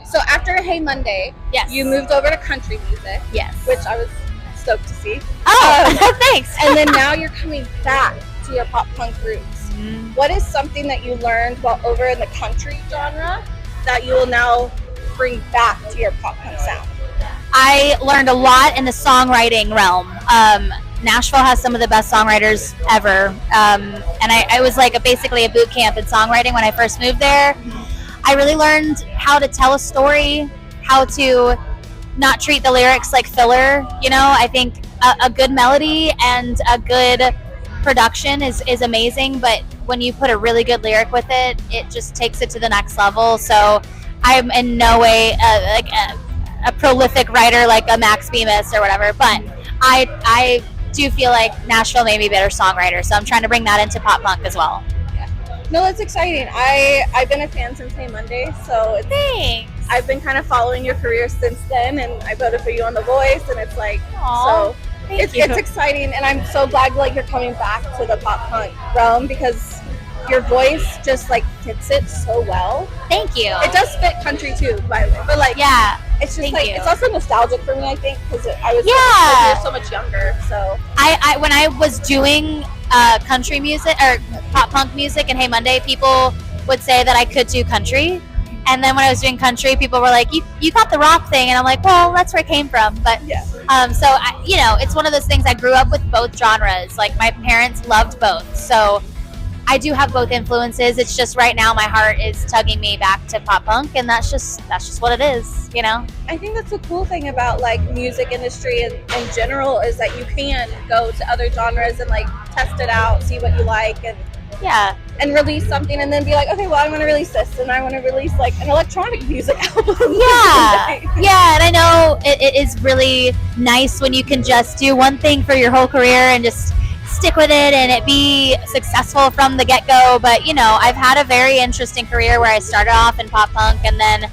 So after Hey Monday, Yes. you moved over to country music. Yes. Which I was stoked to see. Oh, thanks. And then now you're coming back to your pop punk roots. Mm-hmm. What is something that you learned while over in the country genre that you will now bring back to your pop punk sound? I learned a lot in the songwriting realm. Nashville has some of the best songwriters ever. And I was like basically a boot camp in songwriting when I first moved there. I really learned how to tell a story, how to not treat the lyrics like filler. You know, I think a good melody and a good production is amazing, but when you put a really good lyric with it, it just takes it to the next level. So I'm in no way like a prolific writer like a Max Bemis or whatever, but I do feel like Nashville made me a better songwriter, so I'm trying to bring that into pop punk as well. Yeah. No, it's exciting. I've been a fan since Hey Monday, so Thanks. I've been kind of following your career since then, and I voted for you on The Voice, and it's like, Aww, so it's exciting, and I'm so glad like you're coming back to the pop punk realm because your voice just like fits it so well. Thank you. It does fit country too, by the way, but like yeah, it's just thank like you. it's also nostalgic for me, I think, because I was so much younger. So I when I was doing country music or pop punk music and Hey Monday, people would say that I could do country. And then when I was doing country, people were like, "You got the rock thing," and I'm like, "Well, that's where it came from." But yeah. So it's one of those things. I grew up with both genres. Like my parents loved both, so I do have both influences. It's just right now my heart is tugging me back to pop punk, and that's just what it is. You know. I think that's the cool thing about like music industry in general is that you can go to other genres and like test it out, see what you like, and release something, and then be like, okay, well, I want to release this, and I want to release like an electronic music album. Yeah, and I know it is really nice when you can just do one thing for your whole career and just stick with it and it be successful from the get-go. But I've had a very interesting career where I started off in pop punk, and then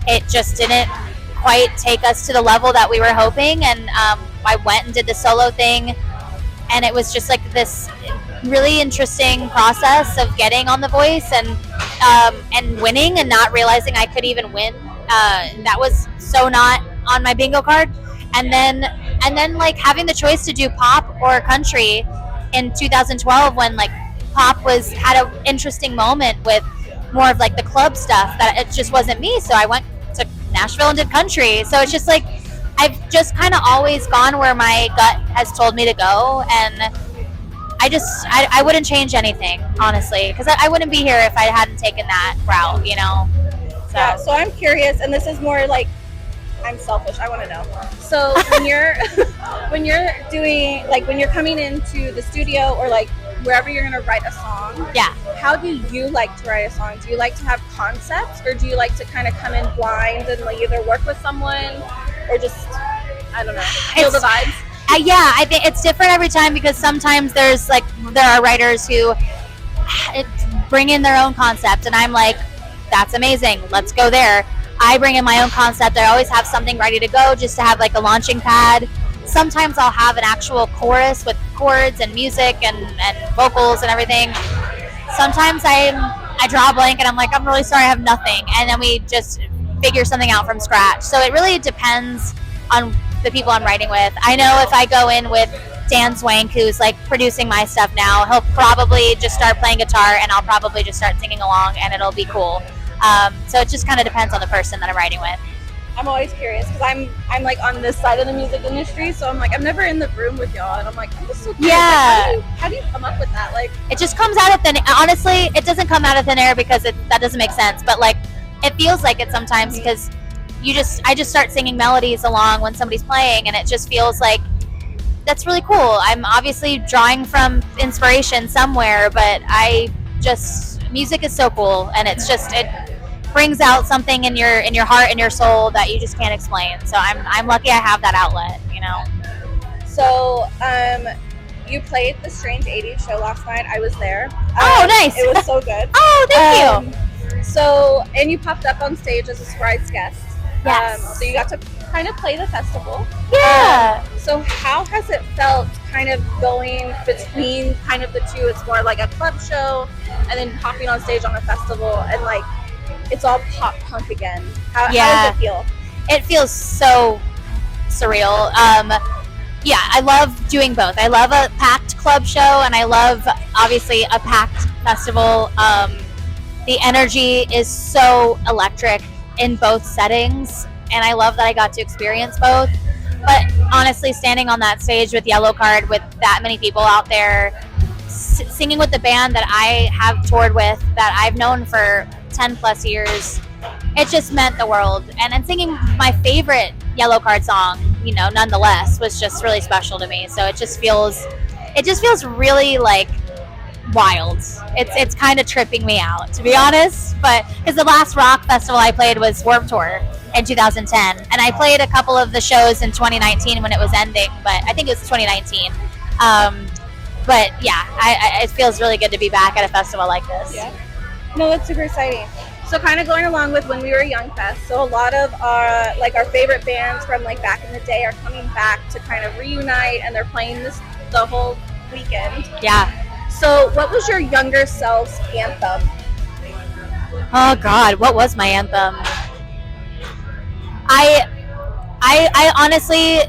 it just didn't quite take us to the level that we were hoping, and I went and did the solo thing, and it was just like this really interesting process of getting on The Voice and winning and not realizing I could even win. That was so not on my bingo card. And then like having the choice to do pop or country in 2012 when like pop had an interesting moment with more of like the club stuff that it just wasn't me. So I went to Nashville and did country. So it's just like I've just kind of always gone where my gut has told me to go, and I wouldn't change anything, honestly, because I wouldn't be here if I hadn't taken that route, So. Yeah, so I'm curious, and this is more like I'm selfish. I want to know. So when you're doing like when you're coming into the studio or like wherever you're gonna write a song, how do you like to write a song? Do you like to have concepts, or do you like to kind of come in blind and like either work with someone or just I don't know, feel the vibes? I think it's different every time because sometimes there are writers who bring in their own concept, and I'm like, that's amazing, let's go there. I bring in my own concept. I always have something ready to go just to have like a launching pad. Sometimes I'll have an actual chorus with chords and music and vocals and everything. Sometimes I draw a blank and I'm like, I'm really sorry, I have nothing. And then we just figure something out from scratch. So it really depends on the people I'm writing with. I know if I go in with Dan Swank, who's like producing my stuff now, he'll probably just start playing guitar and I'll probably just start singing along and it'll be cool. So it just kind of depends on the person that I'm writing with. I'm always curious because I'm like on this side of the music industry, so I'm like I'm never in the room with y'all, and I'm like I'm just so curious. Yeah. Like, how do you come up with that? Like it just comes out of thin. Honestly, it doesn't come out of thin air because that doesn't make sense. But like it feels like it sometimes because I just start singing melodies along when somebody's playing, and it just feels like that's really cool. I'm obviously drawing from inspiration somewhere, but music is so cool, and it brings out something in your heart and your soul that you just can't explain. So I'm lucky I have that outlet, So you played the Strange 80s show last night. I was there. Oh, nice. It was so good. Oh, thank you. So, and you popped up on stage as a surprise guest. Yes. So you got to kind of play the festival. Yeah. So how has it felt kind of going between kind of the two? It's more like a club show and then hopping on stage on a festival, and like it's all pop punk again. How does it feel? It feels so surreal. Yeah, I love doing both. I love a packed club show, and I love, obviously, a packed festival. The energy is so electric in both settings, and I love that I got to experience both. But honestly, standing on that stage with Yellow Card, with that many people out there, singing with the band that I have toured with, that I've known for 10 plus years, it just meant the world. And singing my favorite Yellow Card song, you know, nonetheless, was just really special to me. So it just feels really like wild. It's kind of tripping me out, to be honest. But because the last rock festival I played was Warped Tour in 2010, and I played a couple of the shows in 2019 when it was ending, but I think it was 2019. But yeah, it feels really good to be back at a festival like this. Yeah. No, that's super exciting. So kind of going along with when we were Young Fest, so a lot of our favorite bands from like back in the day are coming back to kind of reunite, and they're playing the whole weekend. Yeah. So what was your younger self's anthem? Oh God, what was my anthem? I honestly,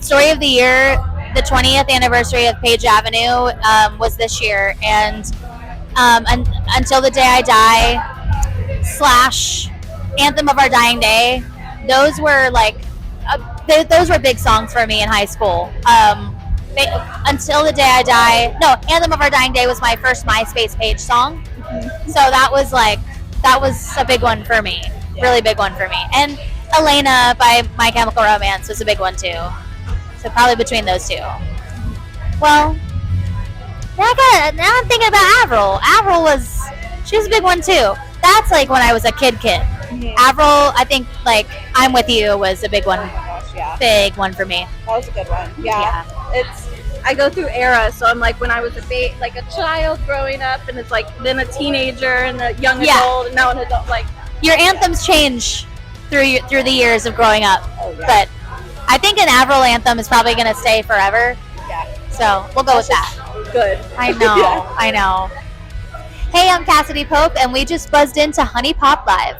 story of the year, the 20th anniversary of Page Avenue was this year, and Until the Day I Die / Anthem of Our Dying Day, those were those were big songs for me in high school. Until the Day I Die, no, Anthem of Our Dying Day was my first MySpace page song, so that was a big one for me, really big one for me. And Elena by My Chemical Romance was a big one too. So probably between those two. Well, now I'm thinking about Avril. She was a big one too. That's like when I was a kid. Mm-hmm. Avril, I think like I'm With You was a big one. Oh my gosh, yeah. Big one for me. That was a good one. Yeah. I go through eras, so I'm like when I was a child growing up, and it's like then a teenager and a young adult, and now an adult. Like your anthems change through the years of growing up. Oh, yeah. But I think an Avril anthem is probably going to stay forever. Yeah. So we'll go with that. Good. I know. Yeah. I know. Hey, I'm Cassadee Pope, and we just buzzed into Honey Pop Live.